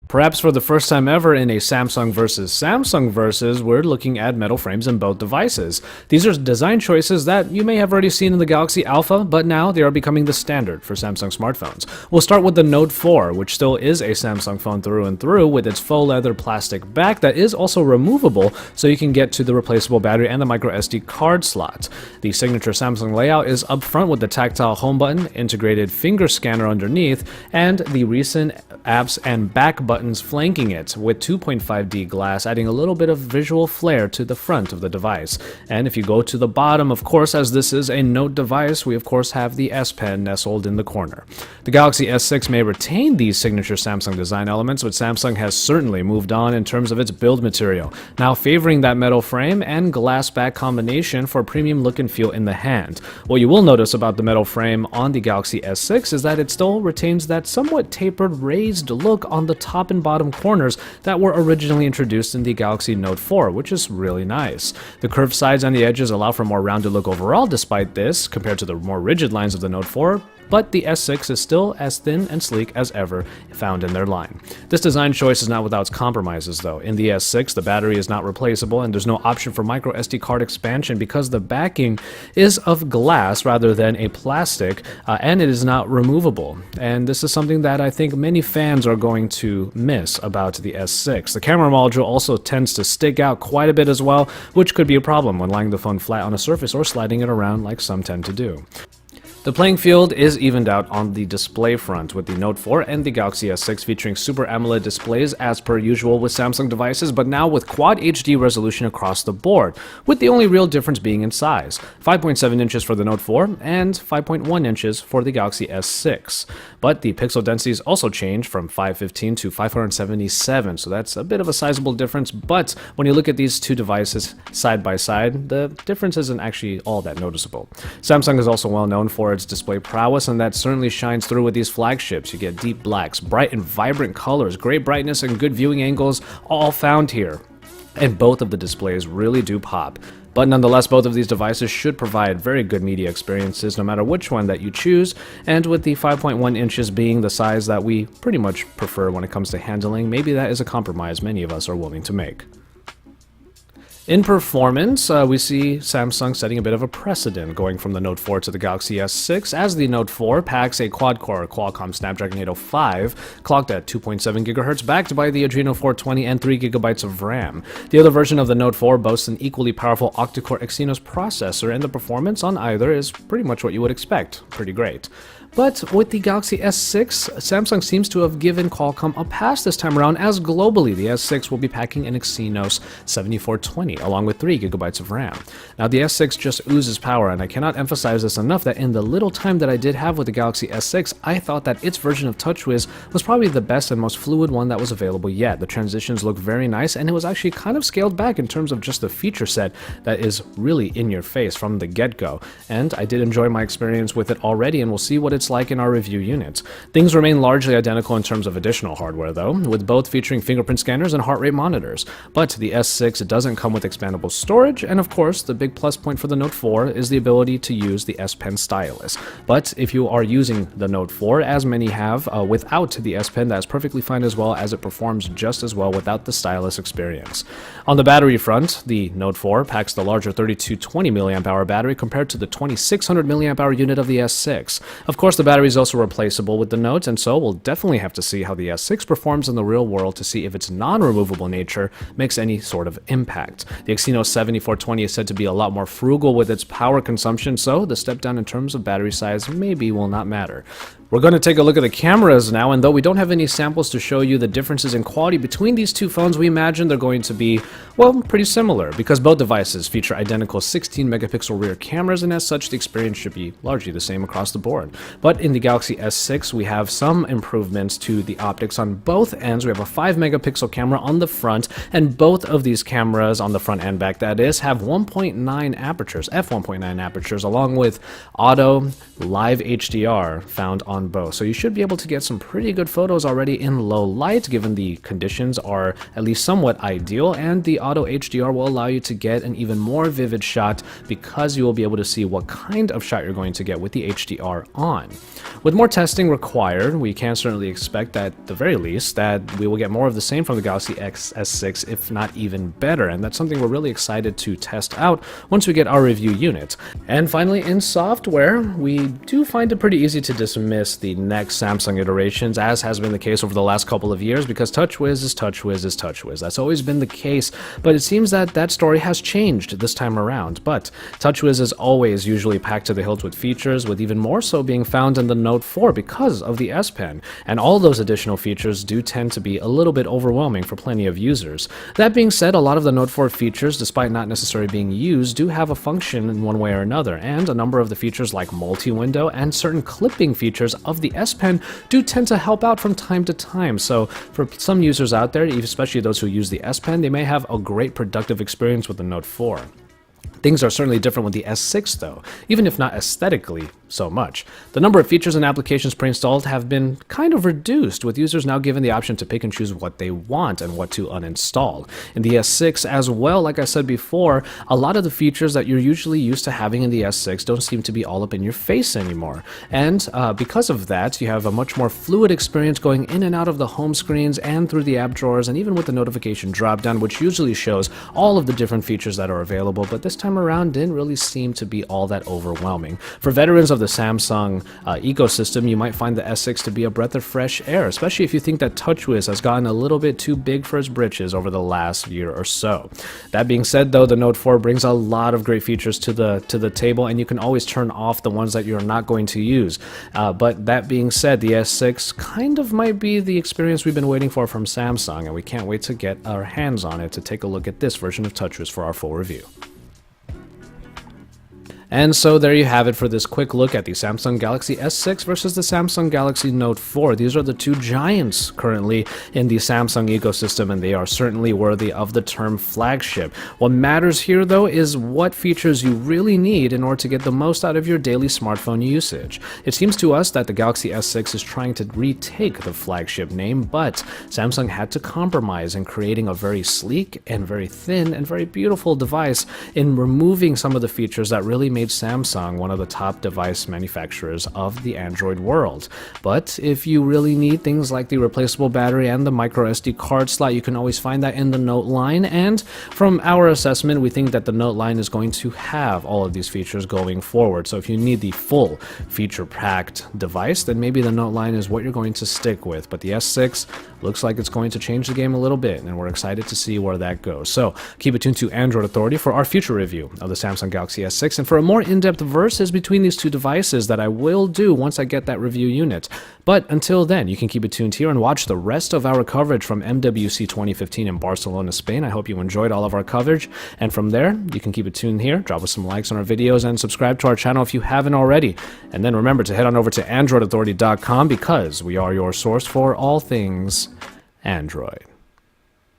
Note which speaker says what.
Speaker 1: Perhaps for the first time ever in a Samsung versus Samsung versus, we're looking at metal frames in both devices. These are design choices that you may have already seen in the Galaxy Alpha, but now they are becoming the standard for Samsung smartphones. We'll start with the Note 4, which still is a Samsung phone through and through, with its faux leather plastic back that is also removable, so you can get to the replaceable battery and the microSD card slot. The signature Samsung layout is up front with the tactile home button, integrated finger scanner underneath, and the recent apps and back buttons flanking it, with 2.5D glass adding a little bit of visual flair to the front of the device. And if you go to the bottom, of course, as this is a Note device, we of course have the S Pen nestled in the corner. The Galaxy S6 may retain these signature Samsung design elements, but Samsung has certainly moved on in terms of its build material, now favoring that metal frame and glass back combination for premium look and feel in the hand. What you will notice about the metal frame on the Galaxy S6 is that it still retains that somewhat tapered, raised look on the top and bottom corners that were originally introduced in the Galaxy Note 4, which is really nice. The curved sides and the edges allow for a more rounded look overall despite this, compared to the more rigid lines of the Note 4, but the S6 is still as thin and sleek as ever found in their line. This design choice is not without its compromises though. In the S6, the battery is not replaceable and there's no option for micro SD card expansion because the backing is of glass rather than a plastic, and it is not removable. And this is something that I think many fans are going to miss about the S6. The camera module also tends to stick out quite a bit as well, which could be a problem when laying the phone flat on a surface or sliding it around like some tend to do. The playing field is evened out on the display front, with the Note 4 and the Galaxy S6 featuring Super AMOLED displays as per usual with Samsung devices, but now with Quad HD resolution across the board, with the only real difference being in size. 5.7 inches for the Note 4 and 5.1 inches for the Galaxy S6. But the pixel densities also change from 515 to 577, so that's a bit of a sizable difference, but when you look at these two devices side by side, the difference isn't actually all that noticeable. Samsung is also well known for its display prowess, and that certainly shines through with these flagships. You get deep blacks, bright and vibrant colors, great brightness, and good viewing angles all found here. And both of the displays really do pop. But nonetheless, both of these devices should provide very good media experiences no matter which one that you choose, and with the 5.1 inches being the size that we pretty much prefer when it comes to handling, maybe that is a compromise many of us are willing to make. In performance, we see Samsung setting a bit of a precedent going from the Note 4 to the Galaxy S6, as the Note 4 packs a quad-core Qualcomm Snapdragon 805, clocked at 2.7 GHz, backed by the Adreno 420 and 3 GB of RAM. The other version of the Note 4 boasts an equally powerful octa-core Exynos processor, and the performance on either is pretty much what you would expect. Pretty great. But with the Galaxy S6, Samsung seems to have given Qualcomm a pass this time around, as globally the S6 will be packing an Exynos 7420 along with 3 GB of RAM. Now the S6 just oozes power, and I cannot emphasize this enough that in the little time that I did have with the Galaxy S6, I thought that its version of TouchWiz was probably the best and most fluid one that was available yet. The transitions look very nice, and it was actually kind of scaled back in terms of just the feature set that is really in your face from the get-go. And I did enjoy my experience with it already, and we'll see what it's like in our review units. Things remain largely identical in terms of additional hardware though, with both featuring fingerprint scanners and heart rate monitors. But the S6 doesn't come with expandable storage, and of course the big plus point for the Note 4 is the ability to use the S Pen stylus. But if you are using the Note 4, as many have, without the S Pen, that's perfectly fine as well, as it performs just as well without the stylus experience. On the battery front, the Note 4 packs the larger 3220 mAh battery compared to the 2600 mAh unit of the S6. Of course, the battery is also replaceable with the Note, and so we'll definitely have to see how the S6 performs in the real world to see if its non-removable nature makes any sort of impact. The Exynos 7420 is said to be a lot more frugal with its power consumption, so the step down in terms of battery size maybe will not matter. We're going to take a look at the cameras now, and though we don't have any samples to show you the differences in quality between these two phones, we imagine they're going to be, well, pretty similar, because both devices feature identical 16 megapixel rear cameras, and as such the experience should be largely the same across the board. But in the Galaxy S6 we have some improvements to the optics on both ends. We have a 5 megapixel camera on the front, and both of these cameras on the front and back, that is, have 1.9 apertures, f1.9 apertures, along with auto live HDR found on on both. So you should be able to get some pretty good photos already in low light, given the conditions are at least somewhat ideal, and the auto HDR will allow you to get an even more vivid shot because you will be able to see what kind of shot you're going to get with the HDR on. With more testing required, we can certainly expect that, at the very least, that we will get more of the same from the Galaxy X S6, if not even better, and that's something we're really excited to test out once we get our review unit. And finally, in software, we do find it pretty easy to dismiss the next Samsung iterations, as has been the case over the last couple of years, because TouchWiz is TouchWiz is TouchWiz. That's always been the case, but it seems that that story has changed this time around. But TouchWiz is always usually packed to the hilt with features, with even more so being found in the Note 4 because of the S Pen, and all those additional features do tend to be a little bit overwhelming for plenty of users. That being said, a lot of the Note 4 features, despite not necessarily being used, do have a function in one way or another, and a number of the features like multi-window and certain clipping features of the S Pen do tend to help out from time to time. So for some users out there, especially those who use the S Pen, they may have a great productive experience with the Note 4. Things are certainly different with the S6 though, even if not aesthetically so much. The number of features and applications pre-installed have been kind of reduced, with users now given the option to pick and choose what they want and what to uninstall. In the S6 as well, like I said before, a lot of the features that you're usually used to having in the S6 don't seem to be all up in your face anymore. And because of that, you have a much more fluid experience going in and out of the home screens and through the app drawers, and even with the notification dropdown, which usually shows all of the different features that are available, but this time around didn't really seem to be all that overwhelming. For veterans of the Samsung ecosystem, you might find the S6 to be a breath of fresh air, especially if you think that TouchWiz has gotten a little bit too big for its britches over the last year or so. That being said though, the Note 4 brings a lot of great features to the table, and you can always turn off the ones that you're not going to use. But that being said, the S6 kind of might be the experience we've been waiting for from Samsung, and we can't wait to get our hands on it to take a look at this version of TouchWiz for our full review. And so there you have it for this quick look at the Samsung Galaxy S6 versus the Samsung Galaxy Note 4. These are the two giants currently in the Samsung ecosystem, and they are certainly worthy of the term flagship. What matters here though is what features you really need in order to get the most out of your daily smartphone usage. It seems to us that the Galaxy S6 is trying to retake the flagship name, but Samsung had to compromise in creating a very sleek and very thin and very beautiful device in removing some of the features that really made Samsung one of the top device manufacturers of the Android world. But if you really need things like the replaceable battery and the micro SD card slot, you can always find that in the Note line, and from our assessment, we think that the Note line is going to have all of these features going forward. So if you need the full feature-packed device, then maybe the Note line is what you're going to stick with. But the S6 looks like it's going to change the game a little bit, and we're excited to see where that goes. So keep it tuned to Android Authority for our future review of the Samsung Galaxy S6, and for a more in-depth versus between these two devices that I will do once I get that review unit. But until then, you can keep it tuned here and watch the rest of our coverage from MWC 2015 in Barcelona, Spain. I hope you enjoyed all of our coverage, and from there, you can keep it tuned here, drop us some likes on our videos, and subscribe to our channel if you haven't already. And then remember to head on over to AndroidAuthority.com, because we are your source for all things Android.